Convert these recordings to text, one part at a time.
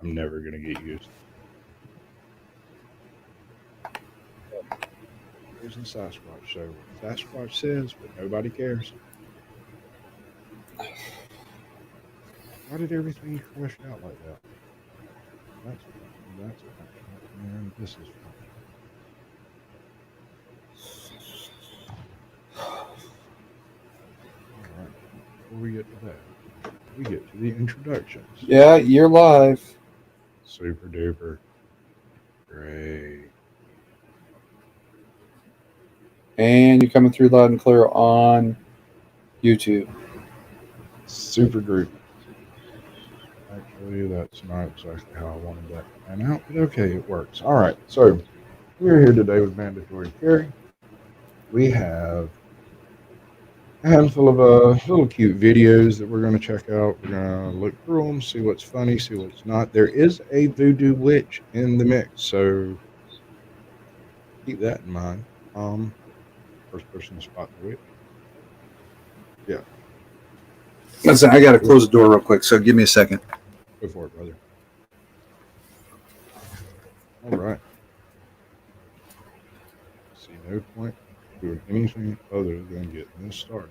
I'm never going to get used. There's a Sasquatch show. Sasquatch says, but nobody cares. Why did everything crush out like that? That's man. This is fun. All right. Before we get to that, we get to the introductions. Yeah, you're live. Super duper. Great. And you're coming through loud and clear on YouTube. Super group. Actually, that's not exactly how I wanted that to pan out, but okay, it works. All right, so we're here today with Mandatory Carry. We have a handful of little cute videos that we're going to check out. We're going to look through them, see what's funny, see what's not. There is a voodoo witch in the mix, so keep that in mind. First person to spot the witch. Yeah. Listen, I got to close the door real quick, so give me a second. Go for it, brother. All right. See no point doing anything other than getting this started.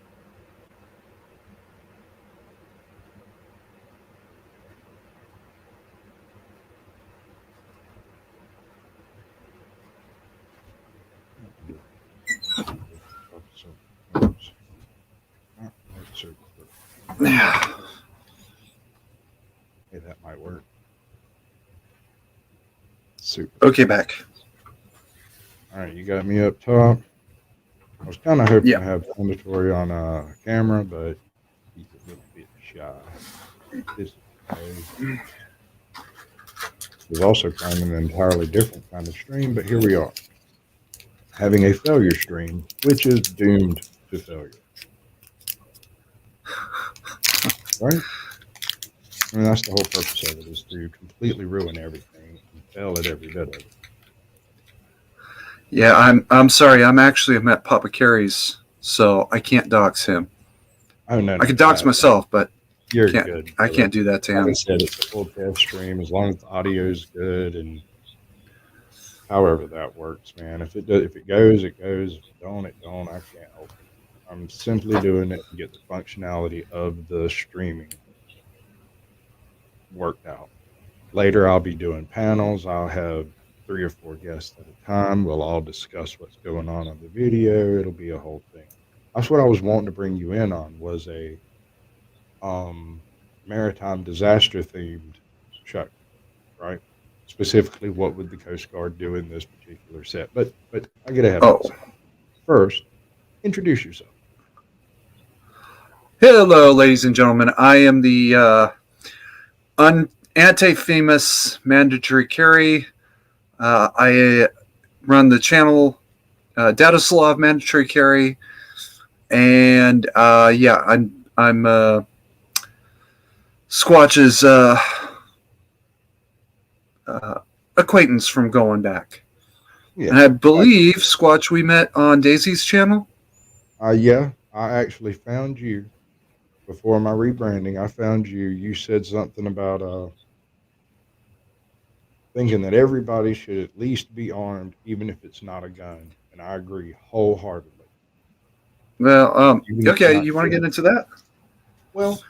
Yeah. Hey, that might work. Super. Okay, back. All right, you got me up top. I was kind of hoping to have Mandatory on camera, but he's a little bit shy. This is also claiming an entirely different kind of stream, but here we are, having a failure stream, which is doomed to failure. Right? I mean, that's the whole purpose of it, is to completely ruin everything and fail at every bit of it. Yeah, I'm sorry. I'm at Papa Carey's, so I can't dox him. Oh no, I can dox myself, but you're good. I can't do that to him. Like I said, it's a full test stream as long as the audio is good, and however that works, man. If it goes, it goes. If it don't, it don't. I can't help it. I'm simply doing it to get the functionality of the streaming worked out. Later, I'll be doing panels. I'll have 3 or 4 guests at a time. We'll all discuss what's going on the video. It'll be a whole thing. That's what I was wanting to bring you in on, was a maritime disaster themed show, right? Specifically, what would the Coast Guard do in this particular set? But I get ahead of myself. First, introduce yourself. Hello, ladies and gentlemen. I am the anti-famous Mandatory Carry. I run the channel Dataslav Mandatory Carry, and I'm Squatch's acquaintance from going back. Yeah. And I believe, Squatch, we met on Daisy's channel? Yeah, I actually found you before my rebranding. I found you. You said something about thinking that everybody should at least be armed, even if it's not a gun. And I agree wholeheartedly. Well, okay, you want to get into that? Well,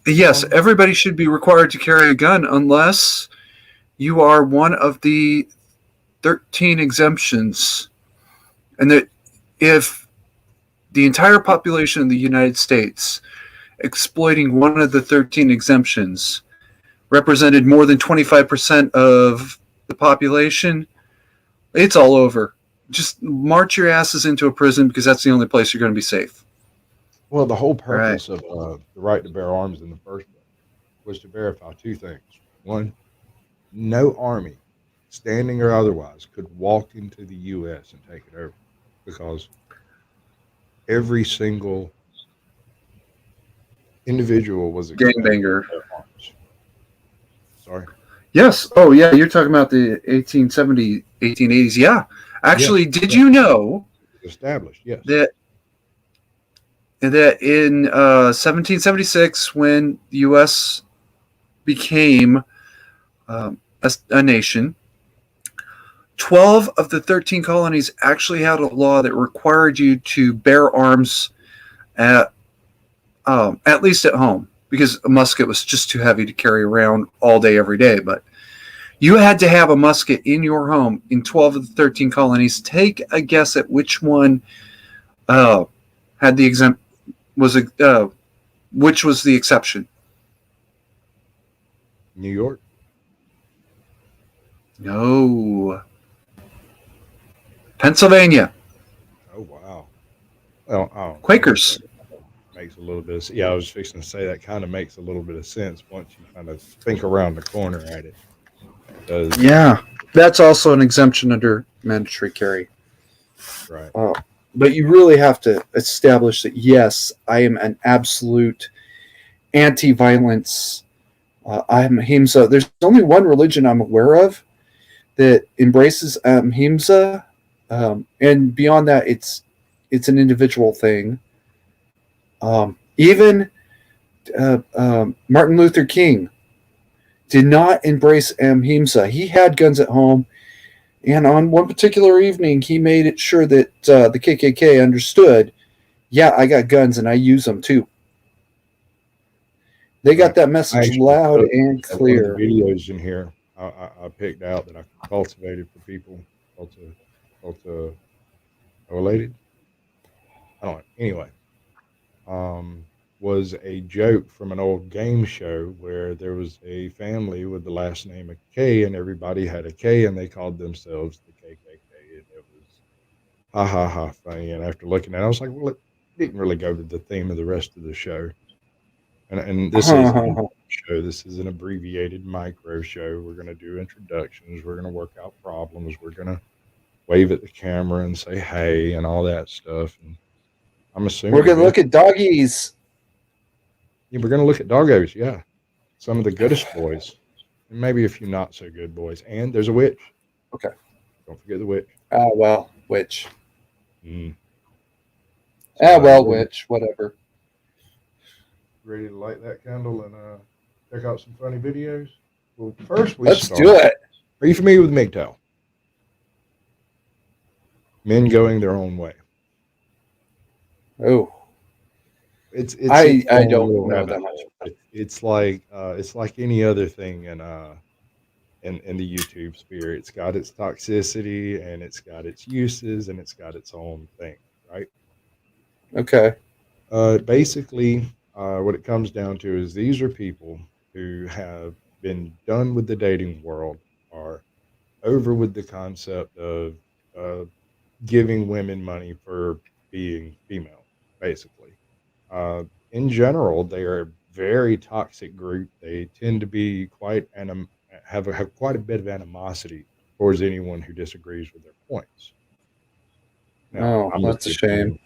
yes, everybody should be required to carry a gun unless you are one of the 13 exemptions. And that if the entire population of the United States exploiting one of the 13 exemptions represented more than 25% of the population, it's all over. Just march your asses into a prison, because that's the only place you're going to be safe. Well, the whole purpose of the right to bear arms in the first place was to verify 2 things. One, no army, standing or otherwise, could walk into the U.S. and take it over, because every single individual was a gangbanger. Sorry. Yes. Oh, yeah. You're talking about the 1880s. Yeah. Actually, did you know established? Yes. That in 1776, when the U.S. became a nation. 12 of the 13 colonies actually had a law that required you to bear arms at least at home, because a musket was just too heavy to carry around all day, every day. But you had to have a musket in your home in 12 of the 13 colonies. Take a guess at which one had the exempt was which was the exception. New York. No. Pennsylvania. Oh wow. Well, oh, Quakers. makes a little bit of, yeah, I was fixing to say that kind of makes a little bit of sense once you kind of think around the corner at it. Yeah, that's also an exemption under mandatory carry. Right. But you really have to establish that, yes, I am an absolute anti-violence. I'm ahimsa. There's only one religion I'm aware of that embraces ahimsa, and beyond that, it's an individual thing. Even Martin Luther King did not embrace ahimsa. He had guns at home, and on one particular evening, he made it sure that the KKK understood, yeah, I got guns and I use them too. They got that message loud and clear. One of the videos in here I picked out that I cultivated for people. Related? I don't know. Anyway, was a joke from an old game show where there was a family with the last name of K, and everybody had a K, and they called themselves the KKK, and it was ha ha ha funny. And after looking at it, I was like, well, it didn't really go with the theme of the rest of the show. And this is a show. This is an abbreviated micro show. We're going to do introductions. We're going to work out problems. We're going to wave at the camera and say hey and all that stuff. And I'm assuming we're going to look at doggies. Yeah, we're going to look at doggos. Yeah, some of the goodest boys, and maybe a few not so good boys. And there's a witch. Okay, don't forget the witch. Well, witch. So witch. Whatever. Ready to light that candle and check out some funny videos? Well, first let's do it. Are you familiar with MGTOW? Men going their own way. Oh, it's I don't know that much. It's like any other thing in the YouTube sphere. It's got its toxicity and it's got its uses and it's got its own thing, right? Okay. Basically, what it comes down to is these are people who have been done with the dating world, are over with the concept of giving women money for being female, basically. In general, they are a very toxic group. They tend to be have quite a bit of animosity towards anyone who disagrees with their points. Now, that's a shame.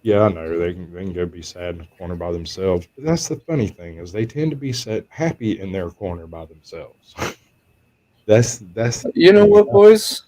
Yeah, I know they can go be sad in a corner by themselves. But that's the funny thing is they tend to be happy in their corner by themselves. that's you know what, boys.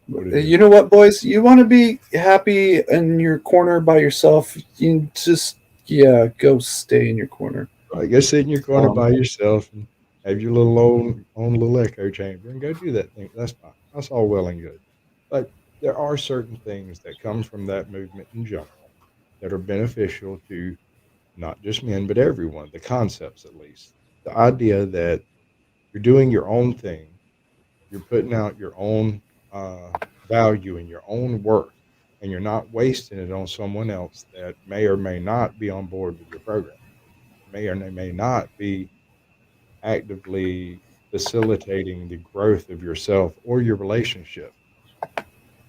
You know what, boys? You want to be happy in your corner by yourself? You just go stay in your corner. Right, go sit in your corner by yourself and have your little own little echo chamber and go do that thing. That's fine. That's all well and good. But there are certain things that come from that movement in general that are beneficial to not just men, but everyone, the concepts at least. The idea that you're doing your own thing, you're putting out your own value and your own worth, and you're not wasting it on someone else that may or may not be on board with your program, may or may not be actively facilitating the growth of yourself or your relationship.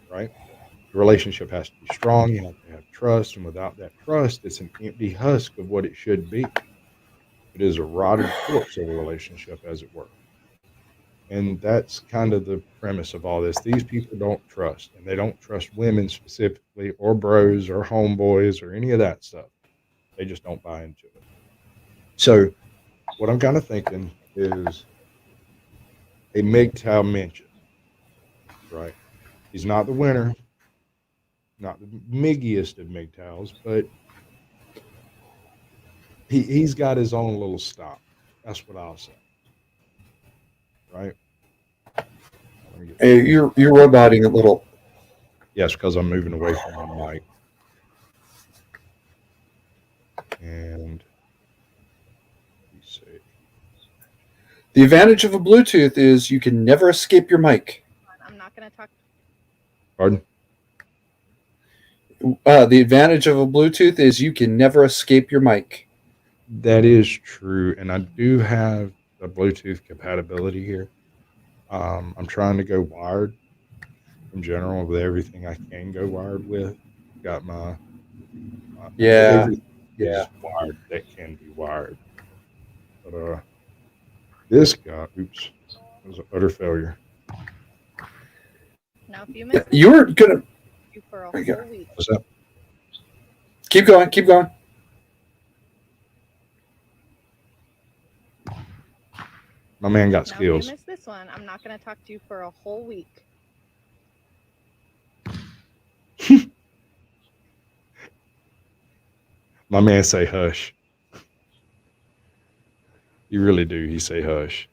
Right? The relationship has to be strong. You have to have trust. And without that trust, it's an empty husk of what it should be. It is a rotted corpse of a relationship, as it were. And that's kind of the premise of all this. These people don't trust. And they don't trust women specifically, or bros, or homeboys, or any of that stuff. They just don't buy into it. So what I'm kind of thinking is a MGTOW mention, right? He's not the winner, not the miggiest of MGTOWs, but he's got his own little stop. That's what I'll say. Right? Let me get Hey, you're roboting a little. Yes, because I'm moving away from my mic. And you say, The advantage of a Bluetooth is you can never escape your mic. I'm not going to talk. pardon? The advantage of a Bluetooth is you can never escape your mic. That is true. And I do have the Bluetooth compatibility here. I'm trying to go wired in general with everything I can go wired with. Got my everything is wired that can be wired. But this guy, oops, was an utter failure. Now, if you miss this, You're gonna you for a There you whole go. week. What's that? keep going. Keep going. My man got Now, if skills. you miss this one, I'm not going to talk to you for a whole week. My man say hush. You really do. He say hush.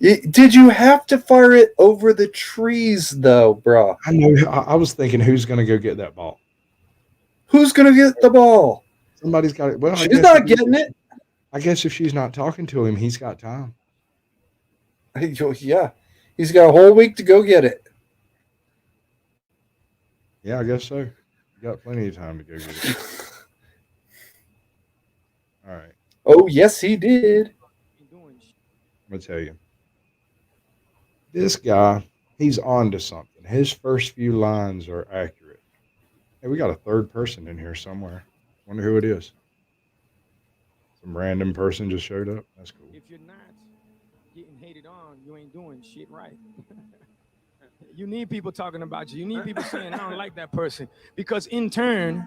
Did you have to fire it over the trees, though, bro? I know. I was thinking, who's going to go get that ball? Who's gonna get the ball? Somebody's got it. Well, She's not getting it. I guess if she's not talking to him, he's got time. Yeah, he's got a whole week to go get it. Yeah, I guess so. You got plenty of time to go get it. All right. Oh, yes, he did. I'm going to tell you. This guy, he's on to something. His first few lines are accurate. Hey, we got a third person in here somewhere. Wonder who it is. Some random person just showed up. That's cool. If you're not getting hated on, you ain't doing shit right. You need people talking about you. You need people saying, I don't like that person. Because in turn,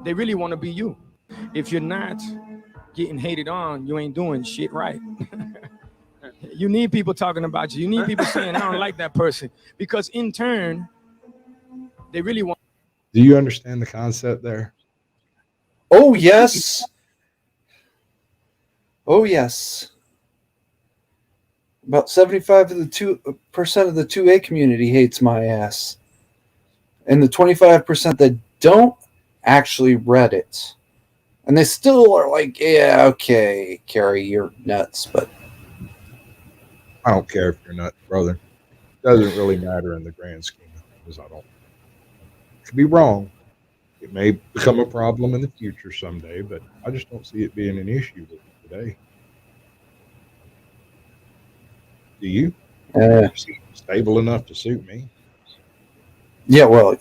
they really want to be you. If you're not getting hated on, you ain't doing shit right. You need people talking about you. You need people saying, I don't like that person. Because in turn, they really want. Do you understand the concept there? Oh, yes. Oh, yes. About 75% of the 2A community hates my ass. And the 25% that don't actually read it. And they still are like, yeah, okay, Carrie, you're nuts, but I don't care if you're nuts, brother. It doesn't really matter in the grand scheme of things. I don't. Could be wrong. It may become a problem in the future someday, but I just don't see it being an issue with it today. Do you? Stable enough to suit me? yeah, well,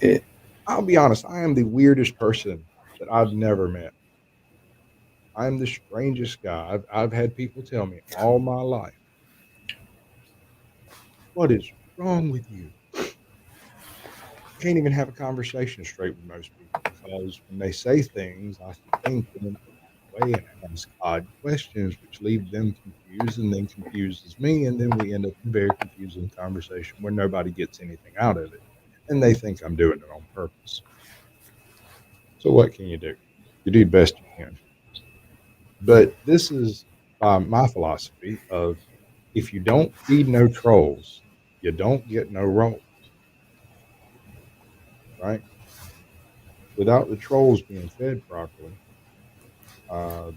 I'll be honest. I am the weirdest person that I've never met. I'm the strangest guy. I've had people tell me all my life, what is wrong with you? I can't even have a conversation straight with most people because when they say things, I think in a way and ask odd questions, which leave them confused and then confuses me. And then we end up in a very confusing conversation where nobody gets anything out of it. And they think I'm doing it on purpose. So what can you do? You do the best you can. But this is my philosophy of if you don't feed no trolls, you don't get no rolls. Right? Without the trolls being fed properly,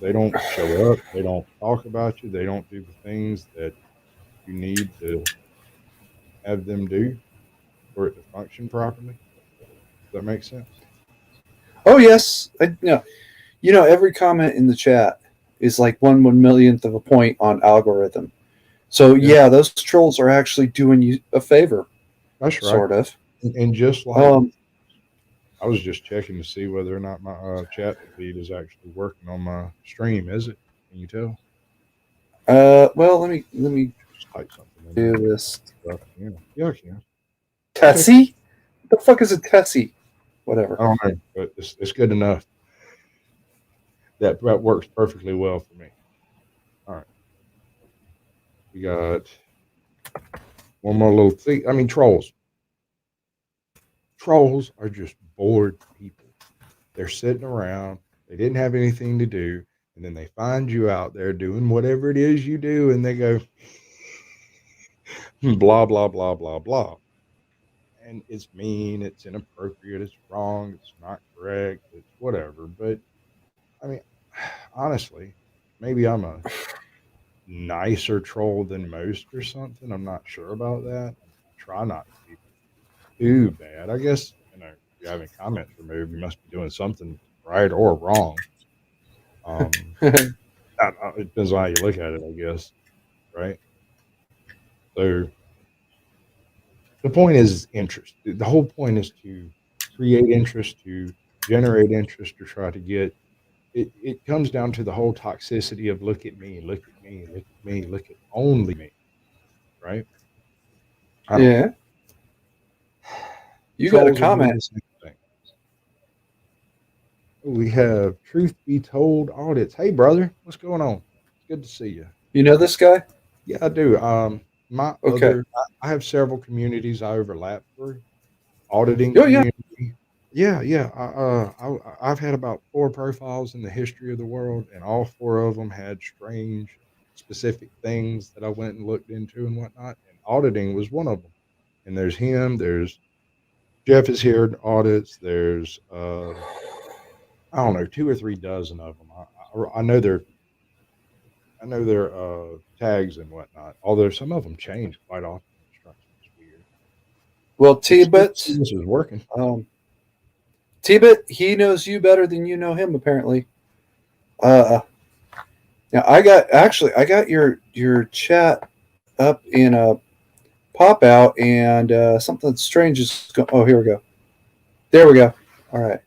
they don't show up. They don't talk about you. They don't do the things that you need to have them do for it to function properly. Does that make sense? oh, yes. Every comment in the chat is like 1/1,000,000th of a point on algorithm. So, yeah, those trolls are actually doing you a favor. That's right. Sort of. And just like I was just checking to see whether or not my chat feed is actually working on my stream. Is it? Can you tell? Well, let me Just type something in do there. this. Yeah, I can. Tessie? What the fuck is a Tessie? Whatever. I don't know, but it's good enough. That works perfectly well for me. All right. We got one more little thing. I mean, trolls. Trolls are just bored people. They're sitting around. They didn't have anything to do. and then they find you out there doing whatever it is you do, and they go, blah, blah, blah, blah, blah. And it's mean, it's inappropriate, it's wrong, it's not correct, it's whatever. But I mean, honestly, maybe I'm a nicer troll than most or something. I'm not sure about that. I try not to be too bad. I guess, if you're having comments removed, you must be doing something right or wrong. It depends on how you look at it, I guess, right? So the point is interest. The whole point is to create interest, to generate interest, to try to get it. It comes down to the whole toxicity of look at me, look at me, look at me, look at only me, right? I don't Yeah. You got a Trolls are doing comment. the same thing. We have Truth Be Told audits. Hey, brother, what's going on? It's good to see you. You know this guy? Yeah, I do. Okay. I have several communities I overlap through. Auditing Oh, yeah. community. Yeah, yeah. I've had about 4 profiles in the history of the world, and all 4 of them had strange, specific things that I went and looked into and whatnot. And auditing was one of them. And there's him. There's Jeff is here in audits. There's I don't know, 2 or 3 dozen of them. I know their tags and whatnot. Although some of them change quite often. It's weird. Well, But still, T-Bit, this is working. T-Bit, he knows you better than you know him, apparently. Now I got your chat up in a pop out, and something strange is oh, here we go. There we go. All right.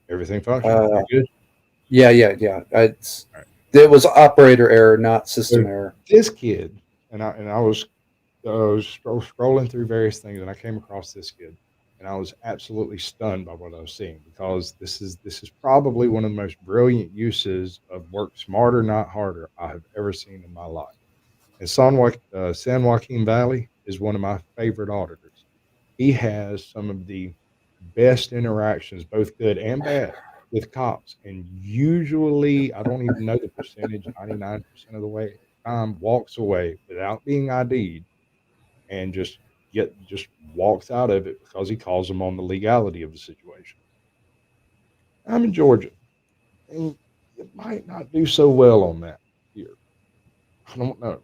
Everything functions. You're good. Yeah. It's All right. It was operator error, not system So error. this kid, and I was scrolling through various things, and I came across this kid, and I was absolutely stunned by what I was seeing, because this is probably one of the most brilliant uses of work smarter, not harder, I have ever seen in my life. And San Joaquin Valley is one of my favorite auditors. He has some of the best interactions, both good and bad, with cops. And usually, I don't even know the percentage, 99% of the way, walks away without being ID'd, and just walks out of it because he calls them on the legality of the situation. I'm in Georgia, and it might not do so well on that here. I don't know.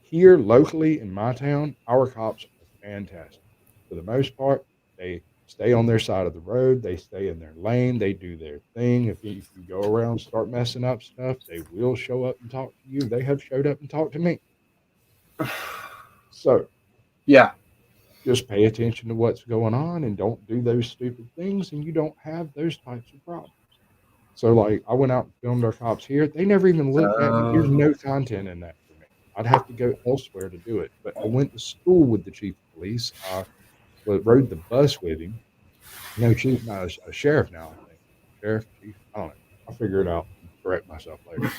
Here locally in my town, our cops are fantastic. For the most part, they stay on their side of the road. They stay in their lane. They do their thing. If you go around and start messing up stuff, they will show up and talk to you. They have showed up and talked to me. So Yeah. just pay attention to what's going on and don't do those stupid things, and you don't have those types of problems. So, like, I went out and filmed our cops here. They never even looked at me. There's no content in that for me. I'd have to go elsewhere to do it. But I went to school with the chief of police. I rode the bus with him. No, chief, not a sheriff now, I think. Sheriff, chief, I don't know. I'll figure it out and correct myself later.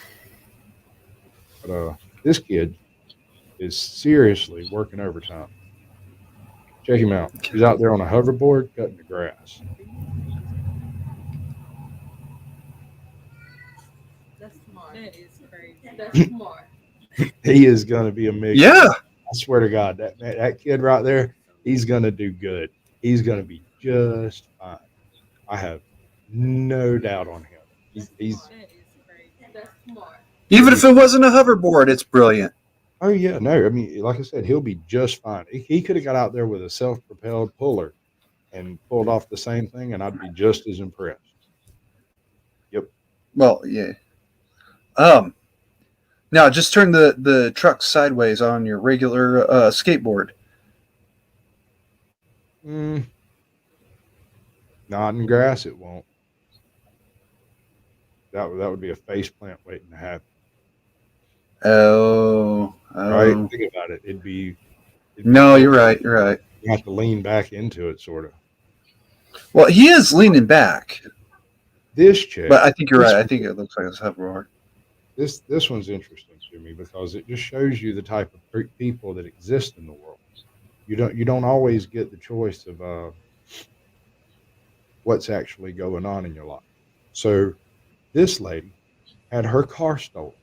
But this kid is seriously working overtime. Check him out. He's out there on a hoverboard cutting the grass. That's smart. That is crazy. That's smart. He is going to be a mix. Yeah. I swear to God, that kid right there, he's going to do good. He's going to be just fine. I have no doubt on him. He's That is crazy. That's smart. Even if it wasn't a hoverboard, it's brilliant. Oh yeah, no. I mean, like I said, he'll be just fine. He could have got out there with a self-propelled puller and pulled off the same thing, and I'd be just as impressed. Yep. Well, yeah. Now just turn the truck sideways on your regular skateboard. Not in grass, it won't. That would be a face plant waiting to happen. Oh. Right? Think about it. It'd be No, you're right. You're right. You have to lean back into it, sort of. Well, he is leaning back, This chick, but I think you're right. I think it looks like it's a hoverboard. this one's interesting to me because it just shows you the type of people that exist in the world. You don't always get the choice of what's actually going on in your life. So This lady had her car stolen,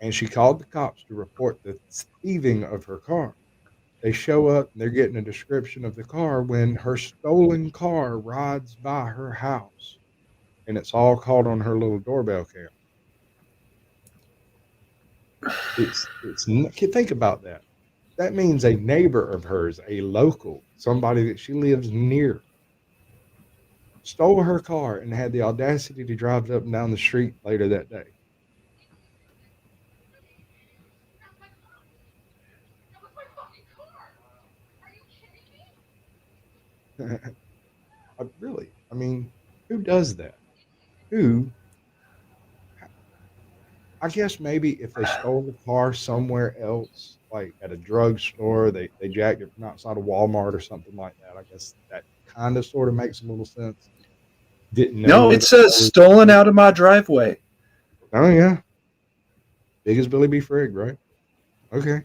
and she called the cops to report the thieving of her car. They show up and they're getting a description of the car when her stolen car rides by her house, and it's all caught on her little doorbell cam. Think about that. That means a neighbor of hers, a local, somebody that she lives near, stole her car and had the audacity to drive it up and down the street later that day. I mean, who does that? Who? I guess maybe if they stole the car somewhere else, like at a drugstore, they jacked it from outside of Walmart or something like that. I guess that kind of sort of makes a little sense. Didn't know. No, it says stolen out of my driveway. Oh, yeah. Big as Billy B. Frigg, right? Okay.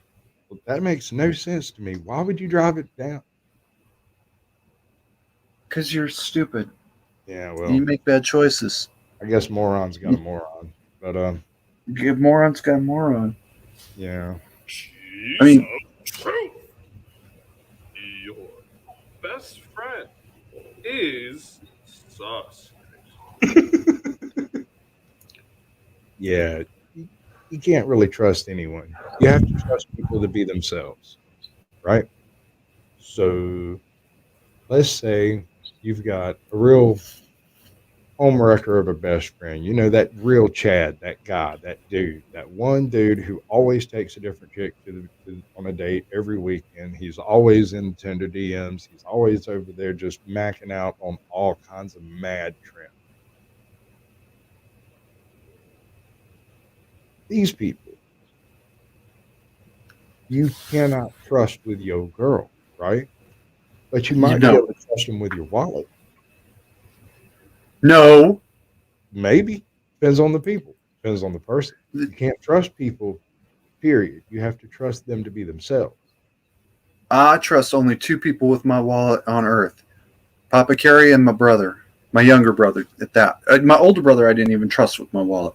Well, that makes no sense to me. Why would you drive it down? Because you're stupid. Yeah, well, You make bad choices. I guess morons got a moron. But, You morons got a moron. yeah. I mean, Truth. Your best friend is sus. Yeah. You can't really trust anyone. You have to trust people to be themselves, right? So let's say you've got a real homewrecker of a best friend. You know, that real Chad, that guy, that dude, that one dude who always takes a different chick on a date every weekend. He's always in Tinder DMs. He's always over there just macking out on all kinds of mad trends. These people, you cannot trust with your girl, right? But you might be able to trust them with your wallet. no. Maybe. Depends on the people. Depends on the person. You can't trust people, period. You have to trust them to be themselves. I trust only two people with my wallet on earth. Papa Carey and my brother. My younger brother at that. My older brother I didn't even trust with my wallet.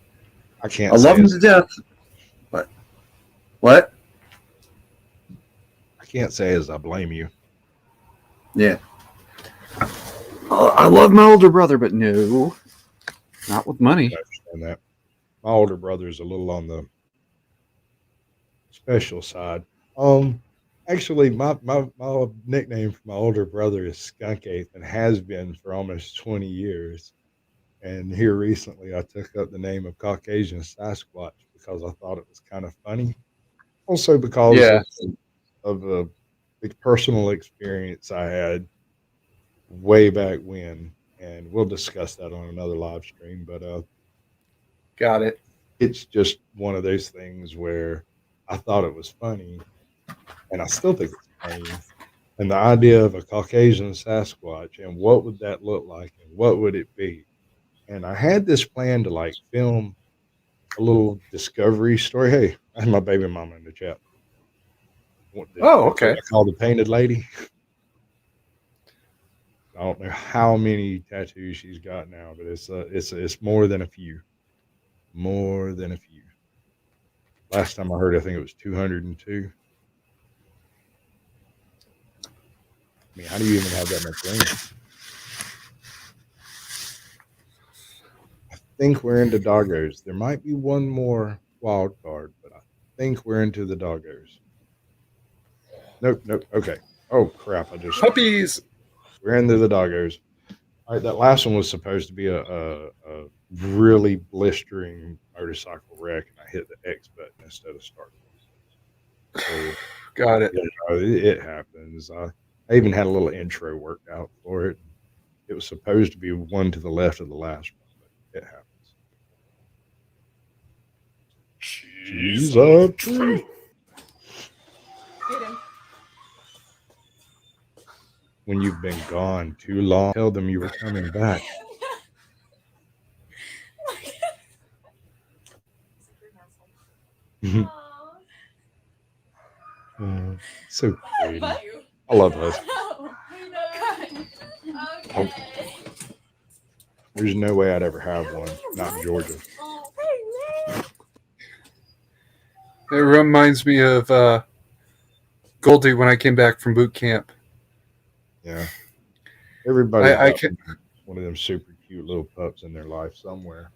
I can't I say love him as- to death. But what? I can't say as I blame you. Yeah. I love my older brother, but no. Not with money. I understand that. My older brother is a little on the special side. Actually, my nickname for my older brother is Skunk Eighth and has been for almost 20 years. And here recently, I took up the name of Caucasian Sasquatch because I thought it was kind of funny. Also because Yeah. of a personal experience I had way back when. And we'll discuss that on another live stream. But Got it. it's just one of those things where I thought it was funny. And I still think it's funny. And the idea of a Caucasian Sasquatch and what would that look like and what would it be? And I had this plan to like film a little discovery story. Hey, I had my baby mama in the chat. Oh, okay. I called the painted lady. I don't know how many tattoos she's got now, but it's more than a few. More than a few. Last time I heard, I think it was 202. I mean, how do you even have that much range? I think we're into doggos. There might be one more wild card, but I think we're into the doggos. Nope. Okay. Oh, crap. Puppies. We're into the doggos. All right, that last one was supposed to be a really blistering motorcycle wreck, and I hit the X button instead of start. So, Got it. it happens. I even had a little intro worked out for it. It was supposed to be one to the left of the last one, but it happens. She's a truth. Get him. When you've been gone too long, tell them you were coming back. So pretty. I love us. Okay. There's no way I'd ever have one. Not in Georgia. It reminds me of Goldie when I came back from boot camp. Yeah. Everybody's I got can, one of them super cute little pups in their life somewhere.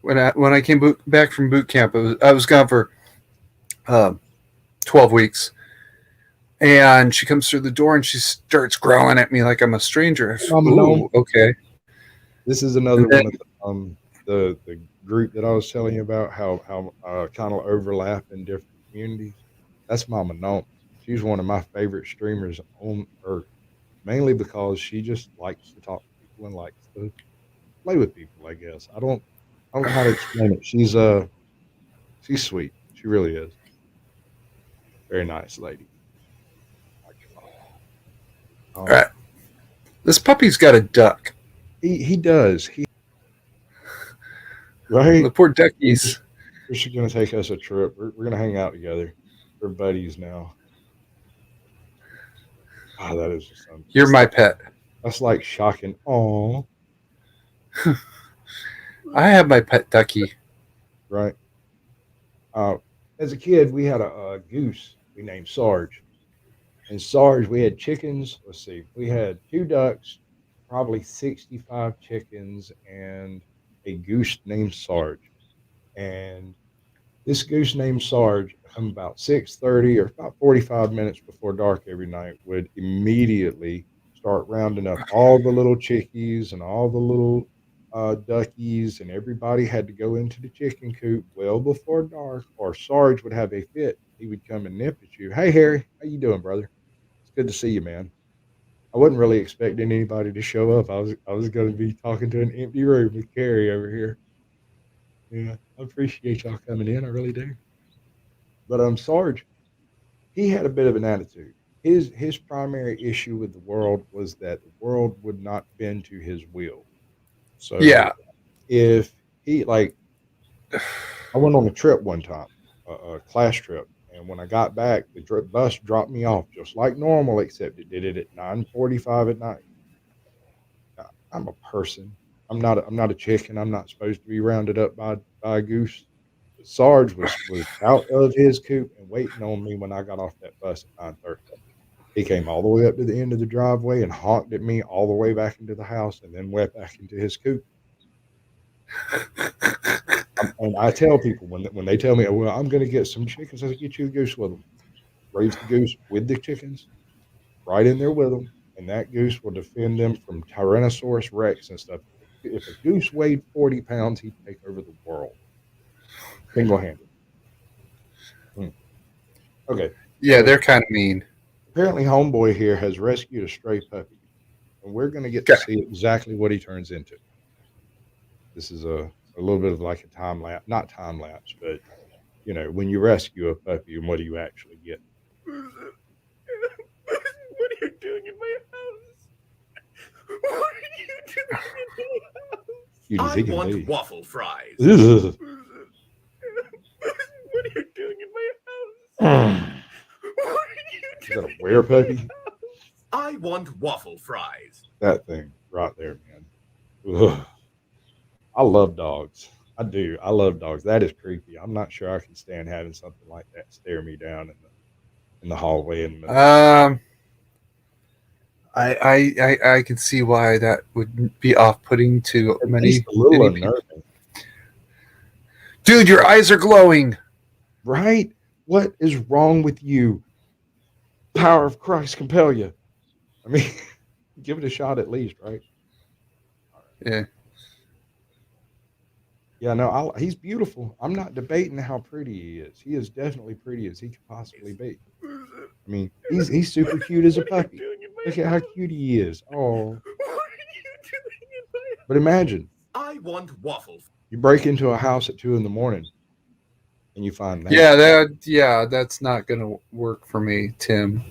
when I came back from boot camp, I was gone for 12 weeks. And she comes through the door and she starts growling at me like I'm a stranger. Ooh, okay. This is another And then- one of the group that I was telling you about, how kind of overlap in different communities. That's Mama Gnome. She's one of my favorite streamers on earth, mainly because she just likes to talk to people and likes to play with people, I guess. I don't know how to explain it. She's sweet. She really is. Very nice lady. All right. This puppy's got a duck. He does. Right? The poor duckies. We're just gonna take us a trip. We're gonna hang out together. We're buddies now. Ah, that is just something. You're my pet. That's like shocking. Oh, I have my pet ducky. right. As a kid, we had a goose we named Sarge. And Sarge, we had chickens. Let's see, we had 2 ducks, probably 65 chickens, and a goose named Sarge. And this goose named Sarge, come about 6:30 or about 45 minutes before dark every night, would immediately start rounding up all the little chickies and all the little duckies, and everybody had to go into the chicken coop well before dark, or Sarge would have a fit. He would come and nip at you. Hey, Harry, how you doing, brother? It's good to see you, man. I wasn't really expecting anybody to show up. I was going to be talking to an empty room with Carrie over here. Yeah, I appreciate y'all coming in. I really do. But Sarge, he had a bit of an attitude. His primary issue with the world was that the world would not bend to his will. So Yeah. if he like, I went on a trip one time, a class trip, and when I got back, the bus dropped me off just like normal, except it did it at 9:45 at night. I'm a person. I'm not a chicken. I'm not supposed to be rounded up by a goose. Sarge was out of his coop and waiting on me when I got off that bus at 9:30. He came all the way up to the end of the driveway and honked at me all the way back into the house, and then went back into his coop. And I tell people when they tell me, "Well, I'm going to get some chickens," I say, "Get you a goose with them. Raise the goose with the chickens, right in there with them, and that goose will defend them from Tyrannosaurus Rex and stuff. If a goose weighed 40 pounds, he'd take over the world single-handed." Okay. Yeah, they're kind of mean. Apparently, Homeboy here has rescued a stray puppy, and we're going to get to see exactly what he turns into. This is a little bit of like a time lapse, not time lapse, but when you rescue a puppy, and what do you actually get? What are you doing in my house? What are you doing in my house? You I want waffle fries. Ugh. What are you doing in my house? What are you Is doing? that a were puppy? I want waffle fries. That thing right there, man. Ugh. I love dogs. I do. I love dogs. That is creepy. I'm not sure I can stand having something like that stare me down in the hallway. I can see why that would be off-putting to At many, least a little many people. unnerving. Dude, your eyes are glowing. Right? What is wrong with you? Power of Christ compel you. I mean, give it a shot at least, right? Yeah. Yeah, no, he's beautiful. I'm not debating how pretty he is. He is definitely pretty as he could possibly be. I mean, he's super cute as a puppy. Look at how cute he is. Oh, but imagine I want waffle. you break into a house at 2 a.m. and you find that. Yeah, that's not gonna work for me, Tim.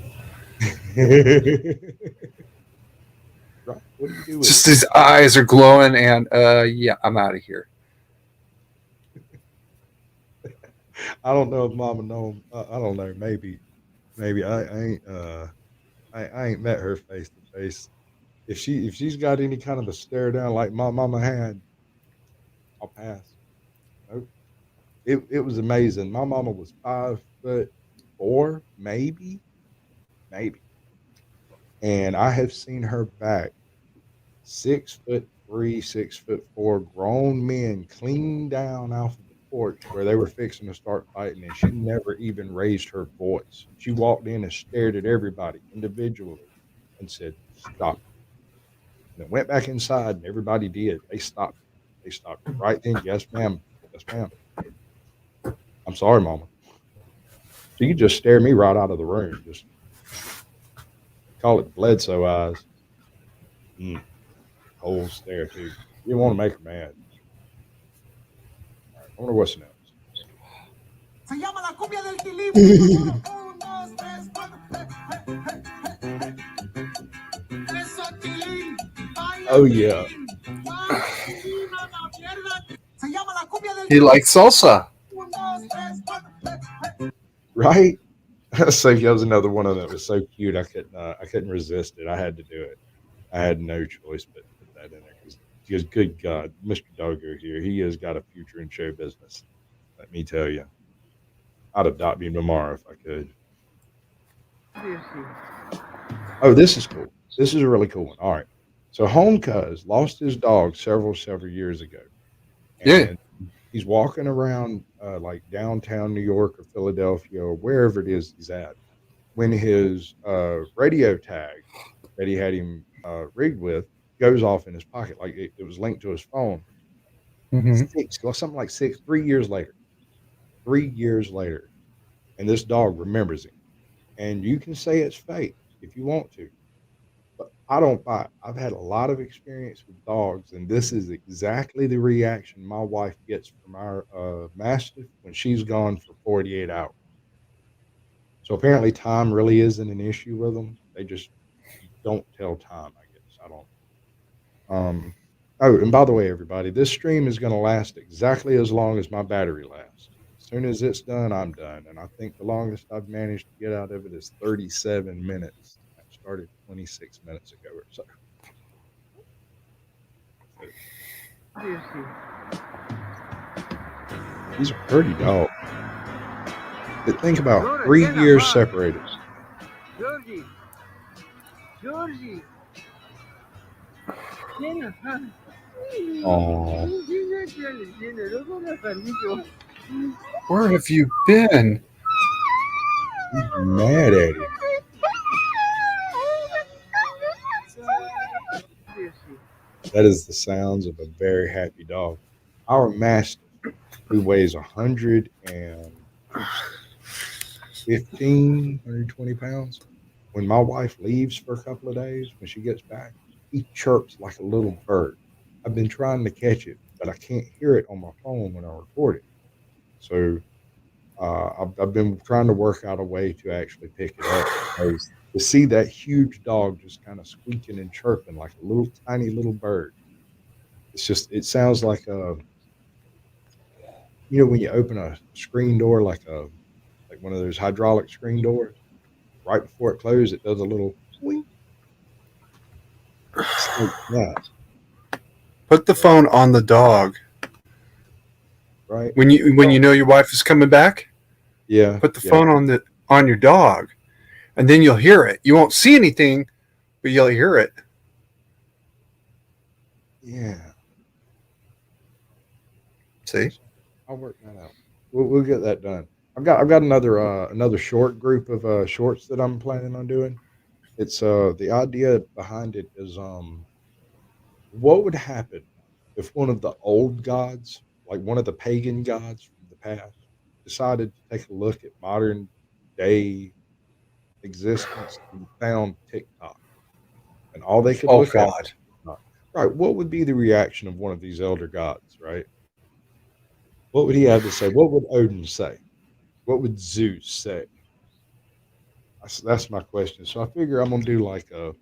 Right. What do you do with Just it? his eyes are glowing, and yeah, I'm out of here. I don't know if Mama know. I don't know. Maybe I ain't. I ain't met her face to face. if she's got any kind of a stare down like my mama had, I'll pass. Nope. It was amazing. My mama was 5'4", maybe, and I have seen her back 6'3", 6'4", grown men clean down off of the porch where they were fixing to start fighting, and she never even raised her voice. She walked in and stared at everybody individually and said, "Stop." And then went back inside, and everybody did. They stopped. They stopped right then. Yes, ma'am. Yes, ma'am. I'm sorry, mama. She could just stare me right out of the room. Just call it Bledsoe eyes. Cold stare, too. You didn't want to make her mad. All right, I wonder what's next. Se llama la cumbia del equilibrio. Un, dos, tres, cuatro. Eso, tilín. Oh, yeah. Se llama la cumbia del He likes salsa. Un, dos, tres, cuatro. Right? So that was another one of them. It was so cute. I couldn't resist it. I had to do it. I had no choice but to put that in there because good God, Mr. Duggar here, he has got a future in show business. Let me tell you, I'd adopt him tomorrow if I could. Oh, this is cool. This is a really cool one. All right. So Home Cuz lost his dog several years ago. And he's walking around like downtown New York or Philadelphia or wherever it is he's at when his radio tag that he had him rigged with goes off in his pocket. Like it was linked to his phone. Something like 3 years later. 3 years later. And this dog remembers him. And you can say it's fake if you want to. But I don't buy it. I've had a lot of experience with dogs, and this is exactly the reaction my wife gets from our Mastiff when she's gone for 48 hours. So apparently time really isn't an issue with them. They just don't tell time, I guess. I don't. Oh, and by the way, everybody, this stream is going to last exactly as long as my battery lasts. As soon as it's done, I'm done. And I think the longest I've managed to get out of it is 37 minutes. I started 26 minutes ago or so. He's a pretty dog. But think about 3 years separated. Georgie. Oh, Where have you been? he's mad at him. That is the sounds of a very happy dog. Our Mastiff, who weighs 120 pounds, when my wife leaves for a couple of days, when she gets back, he chirps like a little bird. I've been trying to catch it, but I can't hear it on my phone when I record it. So I've been trying to work out a way to actually pick it up. Because to see that huge dog just kind of squeaking and chirping like a little tiny little bird, it sounds like when you open a screen door like one of those hydraulic screen doors, right before it closes, it does a little wing. Yeah, Put the phone on the dog. right. When you know your wife is coming back, Yeah. put the phone on your dog, and then you'll hear it. You won't see anything, but you'll hear it. Yeah. See? I'll work that out. We'll get that done. I've got another short group of shorts that I'm planning on doing. It's the idea behind it is what would happen if one of the old gods, like one of the pagan gods from the past, decided to take a look at modern day existence and found TikTok, and all they could look at was TikTok. Right? What would be the reaction of one of these elder gods? Right? What would he have to say? What would Odin say? What would Zeus say? That's my question. So I figure I'm gonna do like a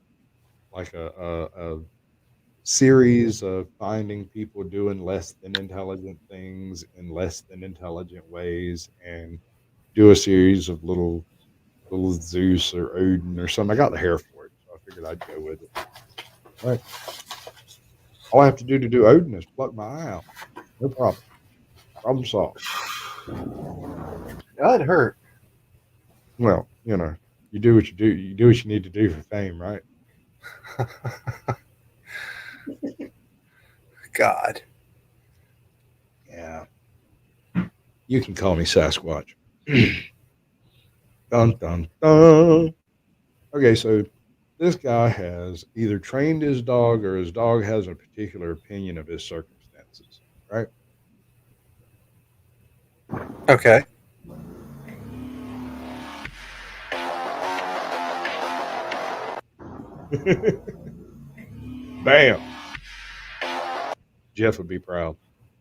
series of finding people doing less than intelligent things in less than intelligent ways, and do a series of little Zeus or Odin or something. I got the hair for it, so I figured I'd go with it. Right. All I have to do Odin is pluck my eye out. No problem. Problem solved. That hurt. Well, you do what you do. You do what you need to do for fame, right? God. Yeah. You can call me Sasquatch. Dun, dun, dun. Okay, so this guy has either trained his dog or his dog has a particular opinion of his circumstances, right? Okay. Bam. Jeff would be proud.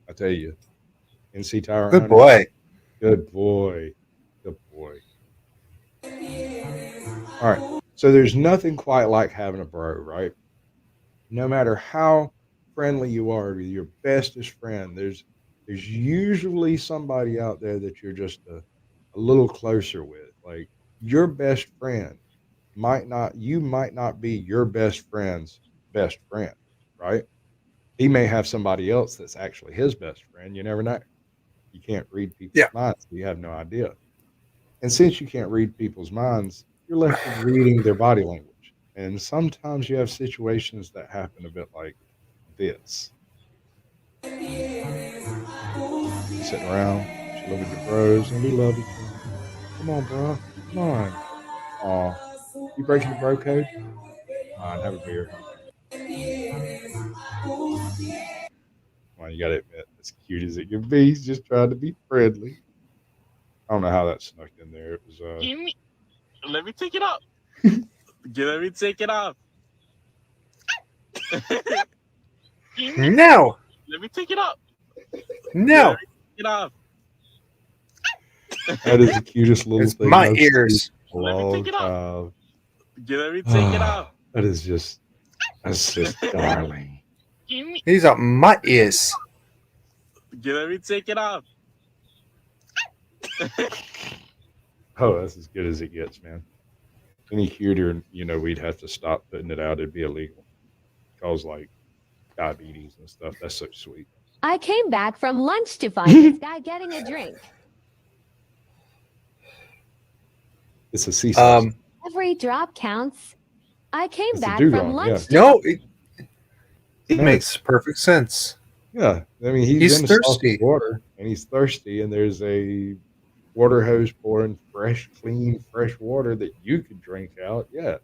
I tell you. NC Tower. Good boy. Good boy. Good boy. All right. So there's nothing quite like having a bro, right? No matter how friendly you are with your bestest friend, there's usually somebody out there that you're just a little closer with. Like your best friend you might not be your best friend's best friend, right? He may have somebody else that's actually his best friend. You never know. You can't read people's minds. So you have no idea. And since you can't read people's minds, you're left with reading their body language. And sometimes you have situations that happen a bit like this. You're sitting around, chilling with your bros, and we love each other. Come on, bro. Come on. Aw. You breaking the bro code? Come on, have a beer. Well, you gotta admit, as cute as it can be, he's just trying to be friendly. I don't know how that snuck in there. It was Let me take it up. Let me take it off. No. Let me take it up. No. Let me take it off. That is the cutest little It's thing. my I've ears. seen in a long time. Let me take it off. That's just darling. These are my ears. Let me take it off. Oh, that's as good as it gets, man. Any cuter, we'd have to stop putting it out. It'd be illegal. Cause like diabetes and stuff. That's so sweet. I came back from lunch to find this guy getting a drink. It's a seesaw. Every drop counts. I came It's a back duggar, from lunch. yeah. No, it makes perfect sense. Yeah, I mean he's in thirsty. Water and he's thirsty, and there's a water hose pouring fresh water that you could drink out. Yeah,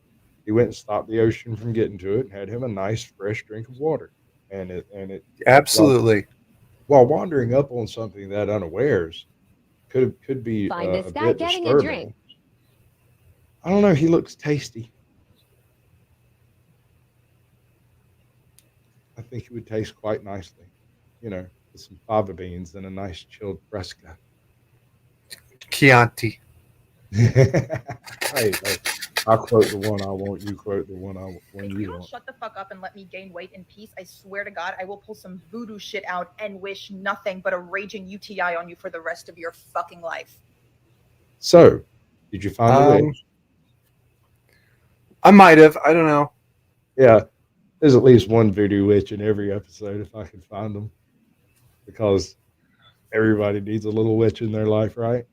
he went and stopped the ocean from getting to it and had him a nice fresh drink of water, and it Absolutely. while wandering up on something that unawares could be Find a this guy bit getting a disturbing. drink. I don't know. He looks tasty. I think it would taste quite nicely, with some fava beans and a nice chilled fresca. Chianti. Hey, I'll quote the one I want. You quote the one If you you don't want. shut the fuck up and let me gain weight in peace, I swear to God, I will pull some voodoo shit out and wish nothing but a raging UTI on you for the rest of your fucking life. So, did you find the witch? I might have. I don't know. Yeah, there's at least one voodoo witch in every episode if I can find them, because everybody needs a little witch in their life, right?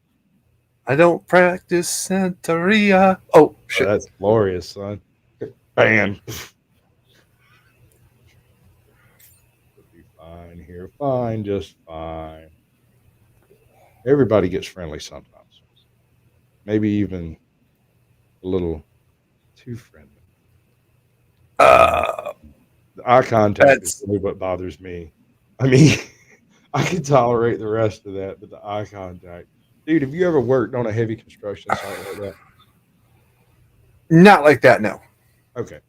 I don't practice Santeria. Oh, shit. Oh, that's glorious, son. Bam. We'll be fine here. Fine, just fine. Everybody gets friendly sometimes. Maybe even a little too friendly. The eye contact is really what bothers me. I mean, I can tolerate the rest of that, but the eye contact. Dude, have you ever worked on a heavy construction site like that? Not like that, no. Okay.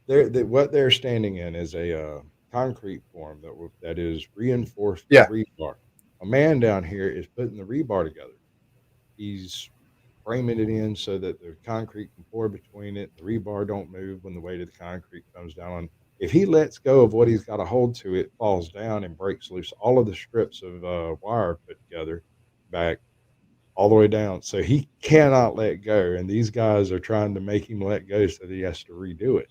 What they're standing in is a concrete form that is reinforced with rebar. A man down here is putting the rebar together. He's framing it in so that the concrete can pour between it. The rebar don't move when the weight of the concrete comes down. If he lets go of what he's got to hold to, it falls down and breaks loose. All of the strips of wire put together back all the way down. So he cannot let go. And these guys are trying to make him let go so that he has to redo it.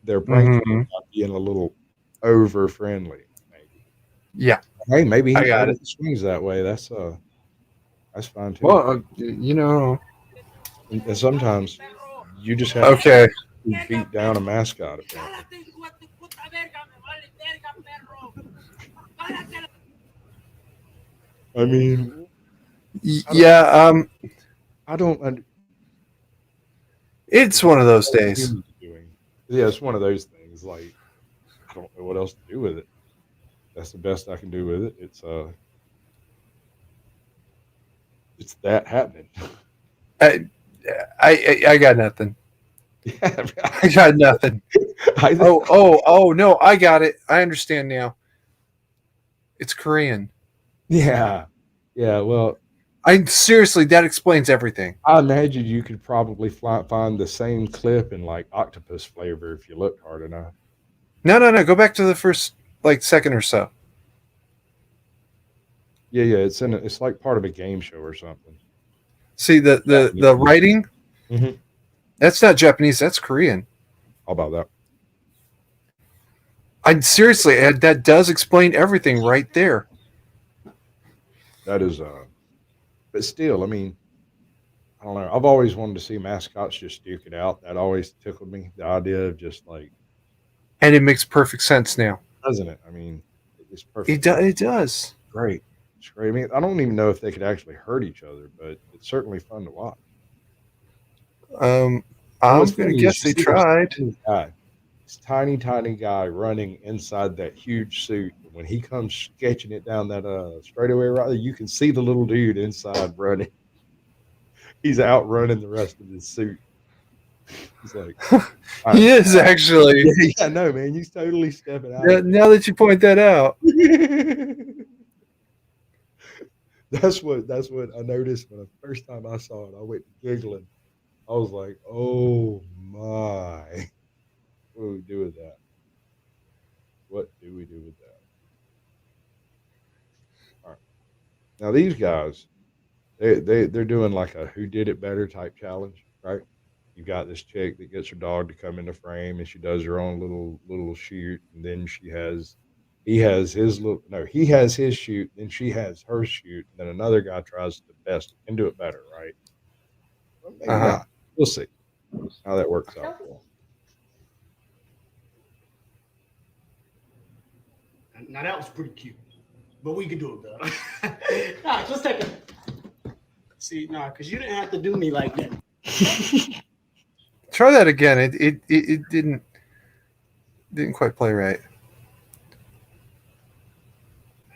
they're pranking Mhm. by being a little over friendly. Maybe. Yeah. Hey, maybe I got it swings that way. That's fine too. Well, you know. And sometimes you just have Okay. to beat down a mascot. Apparently. I mean, Yeah. I don't. It's one of those days. Doing. Yeah, it's one of those things. Like I don't know what else to do with it. That's the best I can do with it. It's that happening. I got nothing. Yeah, I got nothing. Oh no, I got it. I understand now. It's Korean. yeah. Well, Seriously, that explains everything. I imagine you could probably find the same clip in like octopus flavor if you looked hard enough. No. Go back to the first second or so. Yeah. It's like part of a game show or something. See the writing. Mm-hmm. That's not Japanese. That's Korean. How about that? Seriously, Ed, that does explain everything right there. That is, but still, I mean, I don't know. I've always wanted to see mascots just duke it out. That always tickled me. The idea of just like, and it makes perfect sense now, doesn't it? I mean, it's perfect. It does. Great. It's great. I mean, I don't even know if they could actually hurt each other, but it's certainly fun to watch. I'm going to guess they tried. This tiny guy running inside that huge suit. When he comes sketching it down that straightaway right there, you can see the little dude inside running. He's outrunning the rest of his suit. He's like, he is actually. Yeah, no, man, he's totally stepping out. Now that you point that out, that's what I noticed when the first time I saw it. I went giggling. I was like, "Oh my, what do we do with that? What do we do with that?" All right, now these guys, they're doing like a who did it better type challenge, right? You got this chick that gets her dog to come into frame, and she does her own little shoot, and then he has his shoot, then she has her shoot, and then another guy tries the best and do it better, right? Well, maybe not. We'll see how that works out. Now that was pretty cute, but we could do it better. Nah, just take it. See, because you didn't have to do me like that. try that again. It didn't quite play right.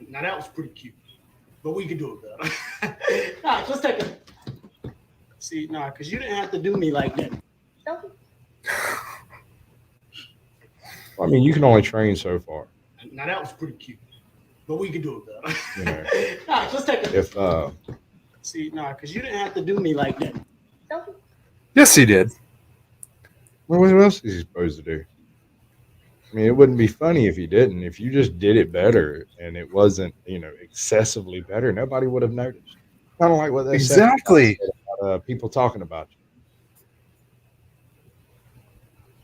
Now that was pretty cute, but we could do it better. Nah, just take it. See, because you didn't have to do me like that. I mean, you can only train so far. Now that was pretty cute, but we could do it better. You know, Nah, just take it. if See, because you didn't have to do me like that. Yes, he did. well, what else is he supposed to do? I mean, it wouldn't be funny if he didn't. If you just did it better and it wasn't, excessively better, nobody would have noticed. Kind of like what they Exactly. said about people talking about you.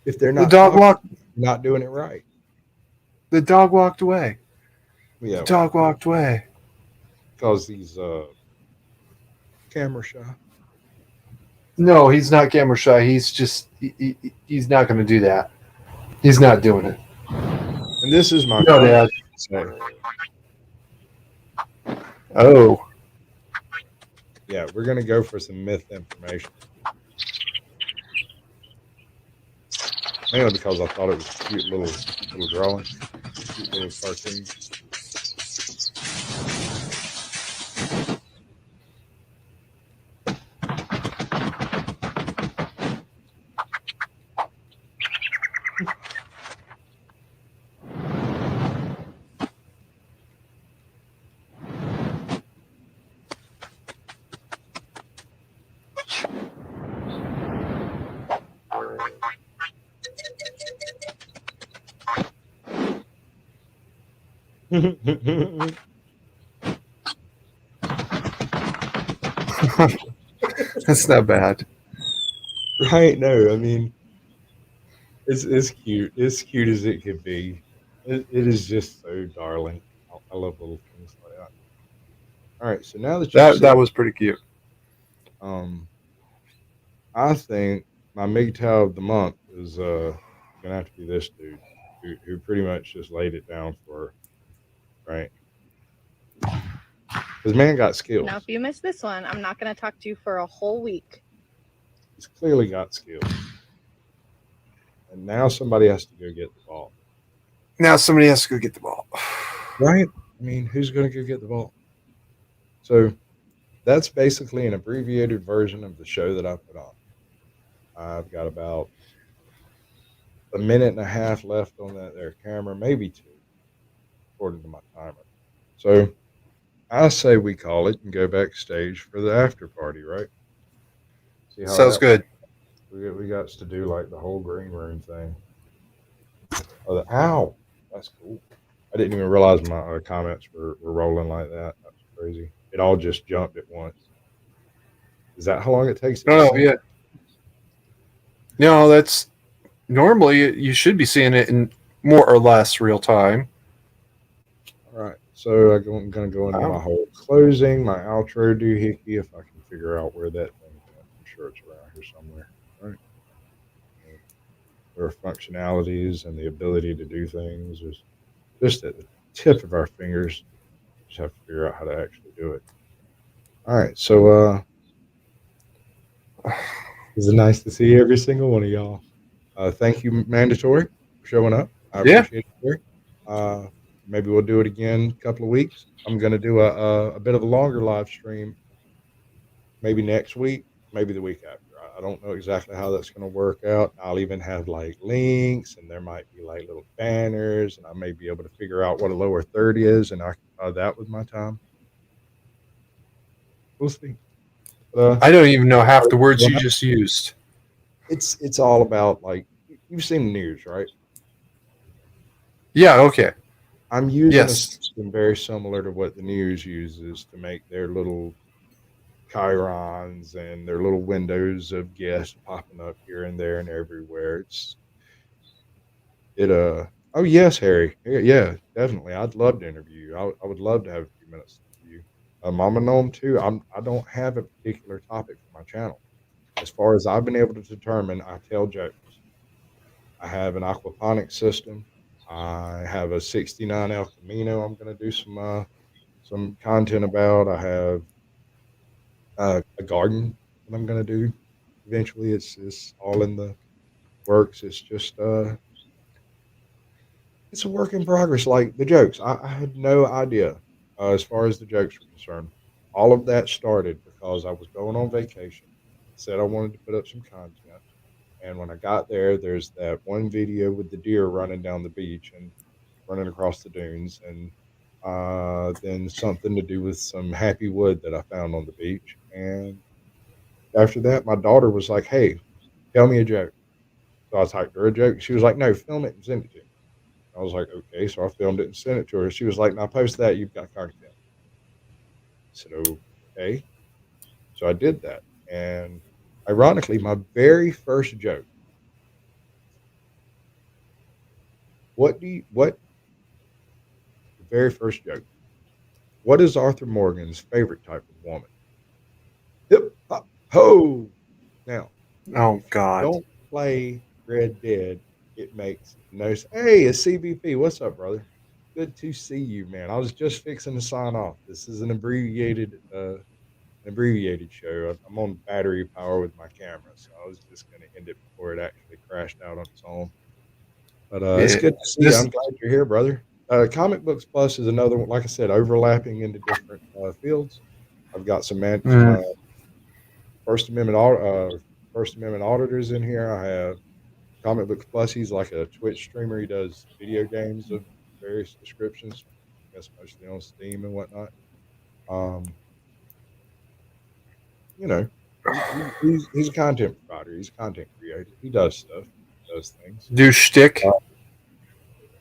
If they're The not dog walked. not doing it right. The dog walked away. Yeah, The dog walked away. because he's camera shy. No, he's not camera shy. He's just he's not going to do that. He's not doing it. And this is my No, Dad. so, Oh. yeah, we're gonna go for some myth information. Mainly because I thought it was a cute little drawing, cute little cartoon. That's not bad. Right? No, I mean, It's cute. It's cute as it could be. It is just so darling. I love little things like that. All right, so now that you've That seen, was pretty cute. um, I think my MGTOW of the month is gonna have to be this dude who pretty much just laid it down for her, right? This man got skills. Now, if you miss this one, I'm not going to talk to you for a whole week. He's clearly got skills. And now somebody has to go get the ball. Now somebody has to go get the ball. Right? I mean, who's going to go get the ball? So that's basically an abbreviated version of the show that I put on. I've got about a minute and a half left on that there camera, maybe 2, according to my timer. So I say we call it and go backstage for the after party, right? See how Sounds good. We got to do like the whole green room thing. Oh, ow! That's cool. I didn't even realize my comments were rolling like that. That's crazy. It all just jumped at once. Is that how long it takes? No, yeah. No, that's normally you should be seeing it in more or less real time. All right. So I'm going to go into my whole closing, my outro doohickey, if I can figure out where that thing is. I'm sure it's around here somewhere. All right. There are functionalities and the ability to do things is just at the tip of our fingers. Just have to figure out how to actually do it. All right. So it's nice to see every single one of y'all. Thank you, Mandatory, for showing up. I appreciate it. Maybe we'll do it again in a couple of weeks. I'm going to do a bit of a longer live stream maybe next week, maybe the week after. I don't know exactly how that's going to work out. I'll even have like links, and there might be like little banners, and I may be able to figure out what a lower third is and occupy that with my time. We'll see. I don't even know half the words you just used. It's all about, like, you've seen the news, right? Yeah, okay. I'm using a system very similar to what the news uses to make their little chyrons and their little windows of guests popping up here and there and everywhere. Oh yes, Harry. Yeah, definitely. I'd love to interview you. I would love to have a few minutes with you. Mama Gnome too. I don't have a particular topic for my channel. As far as I've been able to determine, I tell jokes. I have an aquaponics system. I have a 69 El Camino I'm going to do some content about. I have a garden that I'm going to do eventually. It's all in the works. It's just it's a work in progress. Like the jokes, I had no idea as far as the jokes are concerned. All of that started because I was going on vacation. Said I wanted to put up some content. And when I got there, there's that one video with the deer running down the beach and running across the dunes, and then something to do with some happy wood that I found on the beach. And after that, my daughter was like, "Hey, tell me a joke." So I typed her a joke. She was like, "No, film it and send it to me." I was like, "Okay." So I filmed it and sent it to her. She was like, "Now post that. You've got content." I said, "Okay." So I did that. And ironically, my very first joke. The very first joke. What is Arthur Morgan's favorite type of woman? Hip hop ho. Now, oh God, don't play Red Dead. It makes no sense. Hey, it's CBP. What's up, brother? Good to see you, man. I was just fixing to sign off. This is an abbreviated show. I'm on battery power with my camera, so I was just going to end it before it actually crashed out on its own. But it's good to see you. I'm glad you're here, brother. Comic Books Plus is another one, like I said, overlapping into different fields. I've got some First Amendment auditors in here. I have Comic Books Plus. He's like a Twitch streamer. He does video games of various descriptions. I guess mostly on Steam and whatnot. He's a content provider. He's a content creator. He does stuff. He does things. Do shtick?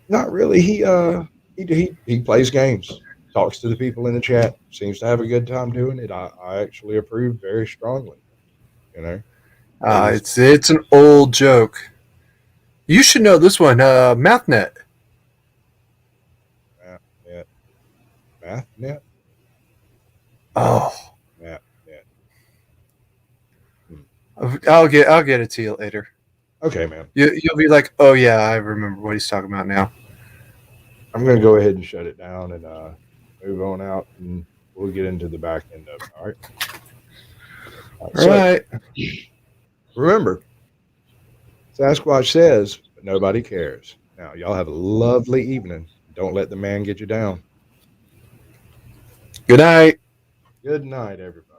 Not really. He plays games. Talks to the people in the chat. Seems to have a good time doing it. I actually approve very strongly. It's an old joke. You should know this one. MathNet. MathNet. Oh, MathNet. I'll get it to you later. Okay, man. You'll be like, oh yeah, I remember what he's talking about now. I'm going to go ahead and shut it down and move on out, and we'll get into the back end of it. All right. All right. Remember, Sasquatch says, but nobody cares. Now, y'all have a lovely evening. Don't let the man get you down. Good night. Good night, everybody.